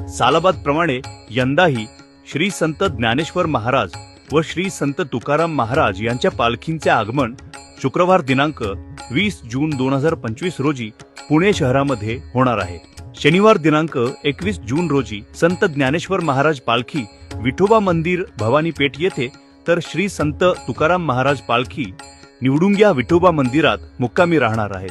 सालाबाद प्रमाणे यंदाही श्री संत ज्ञानेश्वर महाराज व श्री संत तुकाराम महाराज यांच्या पालखींचे आगमन शुक्रवार दिनांक 20 जून 2025 रोजी पुणे शहरामध्ये होणार आहे। शनिवार दिनांक 21 जून रोजी संत ज्ञानेश्वर महाराज पालखी विठोबा मंदिर भवानी पेठ येथे, तर श्री संत तुकाराम महाराज पालखी निवडुंग्या विठोबा मंदिरात मुक्कामी राहणार आहे।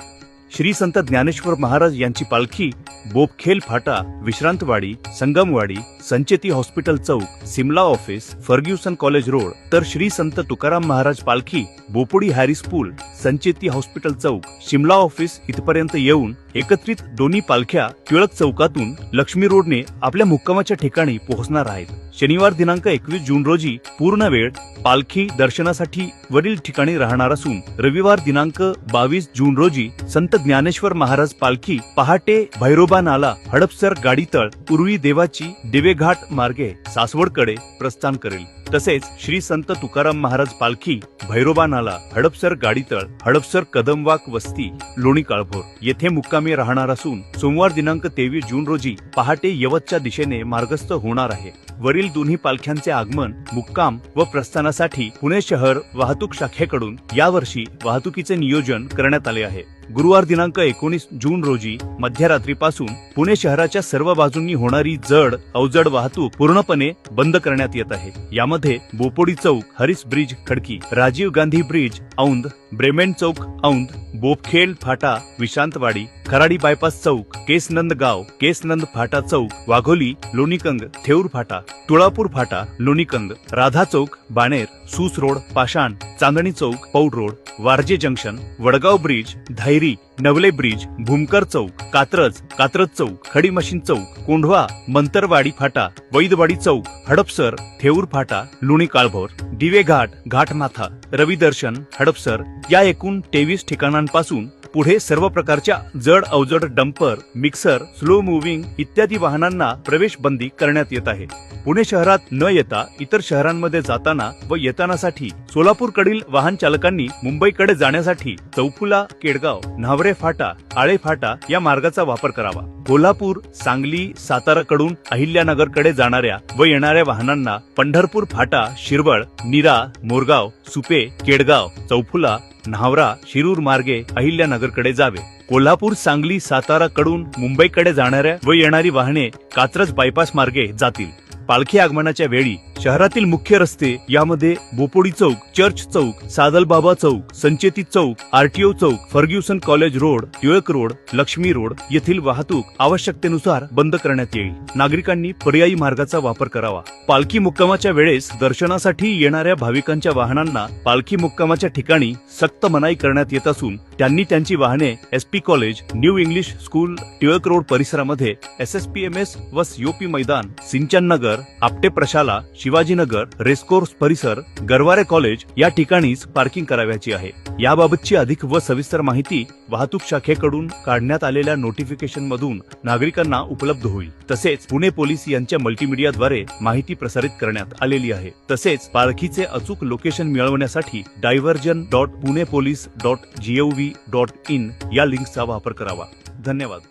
श्री संत ज्ञानेश्वर महाराज यांची पालखी बोपखेल फाटा, Vishrantwadi, Sangamwadi, Sancheti hospital chowk, Simla office, Fergusson college road, तर श्री संत तुकाराम महाराज पालखी बोपोडी हॅरिस पूल, संचेती हॉस्पिटल चौक, शिमला ऑफिस इथपर्यंत येऊन एकत्रित दोन्ही पालख्या टिळक चौकातून लक्ष्मी रोडने आपल्या मुक्कामाच्या ठिकाणी पोहोचणार आहेत। शनिवार दिनांक 21 जून रोजी पूर्ण वेळ पालखी दर्शनासाठी वरील ठिकाणी राहणार असून रविवार दिनांक 22 जून रोजी संत ज्ञानेश्वर महाराज पालखी पहाटे भैरोबा नाला, हडपसर गाडीतळ, उर्वी देवाची दिवेघाट मार्गे सासवडकडे प्रस्थान करेल। तसेच श्री संत तुकाराम महाराज पालखी भैरोबा नाला, हडपसर गाडीतळ, हडपसर कदमवाक वस्ती, लोणी काळभोर येथे मुक्कामी राहणार असून सोमवार दिनांक 23 जून रोजी पहाटे यवतच्या दिशेने मार्गस्थ होणार आहे। वरील दोन्ही पालख्यांचे आगमन, मुक्काम व प्रस्थानासाठी पुणे शहर वाहतूक शाखेकडून यावर्षी वाहतुकीचे नियोजन करण्यात आले आहे। गुरुवार दिनांक 19 जून रोजी मध्यरात्रीपासून पुणे शहराच्या सर्व बाजूंनी होणारी जड अवजड वाहतूक पूर्णपणे बंद करण्यात येत आहे। यामध्ये Bopodi chowk, Harris bridge Khadki, Rajiv Gandhi bridge Aundh, Bremen chowk Aundh, Bopkhel फाटा विश्रांतवाडी, खराडी बायपास चौक, केसनंद गाव, केसनंद फाटा चौक, वाघोली, लोणीकंद, थेऊर फाटा, तुळापूर फाटा, Lonikand, Radha chowk, Baner, Sus road, Pashan, Chandni chowk, Paud road, Warje junction, Vadgaon bridge, Dhayari, Navale bridge, Bhumkar chowk, Katraj, Katraj chowk, Khadi machine chowk, Kondhwa, Mantarwadi फाटा, वैदवाडी चौक, हडपसर, थेऊर फाटा, लोणी काळभोर, दिवेघाट, घाटमाथा, रविदर्शन, हडपसर या एकूण 23 ठिकाणांपासून पुढे सर्व प्रकारच्या जड अवजड डंपर, मिक्सर, स्लो मुव्हिंग इत्यादी वाहनांना प्रवेश बंदी करण्यात येत आहे। पुणे शहरात न येता इतर शहरांमध्ये जाताना व येतानासाठी सोलापूरकडील वाहन चालकांनी मुंबईकडे जाण्यासाठी चौफुला, केडगाव, न्हावरे फाटा, आळे फाटा या मार्गाचा वापर करावा। कोल्हापूर, सांगली, साताराकडून अहिल्यानगरकडे जाणाऱ्या व येणाऱ्या वाहनांना पंढरपूर फाटा, शिरवळ, नीरा, मोरगाव, सुपे, केडगाव, चौफुला, न्हावरा, शिरूर मार्गे अहिल्यानगरकडे जावे। कोल्हापूर, सांगली, सातारा कडून मुंबईकडे जाणाऱ्या व येणारी वाहने कात्रज बायपास मार्गे जातील। पालखी आगमनाच्या वेळी शहरातील मुख्य रस्ते यामध्ये Bopodi chowk, church chowk, Sadalbaba chowk, Sancheti chowk, RTO chowk, Fergusson college road, Tilak road, Lakshmi road येथील वाहतूक आवश्यकतेनुसार बंद करण्यात येईल। नागरिकांनी पर्यायी मार्गाचा वापर करावा। पालखी मुक्कामाच्या वेळेस दर्शनासाठी येणाऱ्या भाविकांच्या वाहनांना पालखी मुक्कामाच्या ठिकाणी सक्त मनाई करण्यात येत असून त्यांनी त्यांची वाहने SP college, new English school, Tilak road परिसरामध्ये, एसएसपीएमएस व सीओपी मैदान, सिंचन नगर, आपटे प्रशाला, शिवाजीनगर, रेसकोर्स परिसर, गरवारे कॉलेज या ठिकाणीच पार्किंग करावयाची आहे। याबाबतची अधिक व सविस्तर माहिती वाहतूक शाखेकडून काढण्यात आलेल्या नोटिफिकेशन मधून नागरिकांना उपलब्ध होईल। तसेच पुणे पोलीस यांच्या मल्टीमीडियाद्वारे माहिती प्रसारित करण्यात आलेली आहे। तसेच पालखीचे अचूक लोकेशन मिळवण्यासाठी diversion.punepolice.gov.in या लिंकचा वापर करावा। धन्यवाद।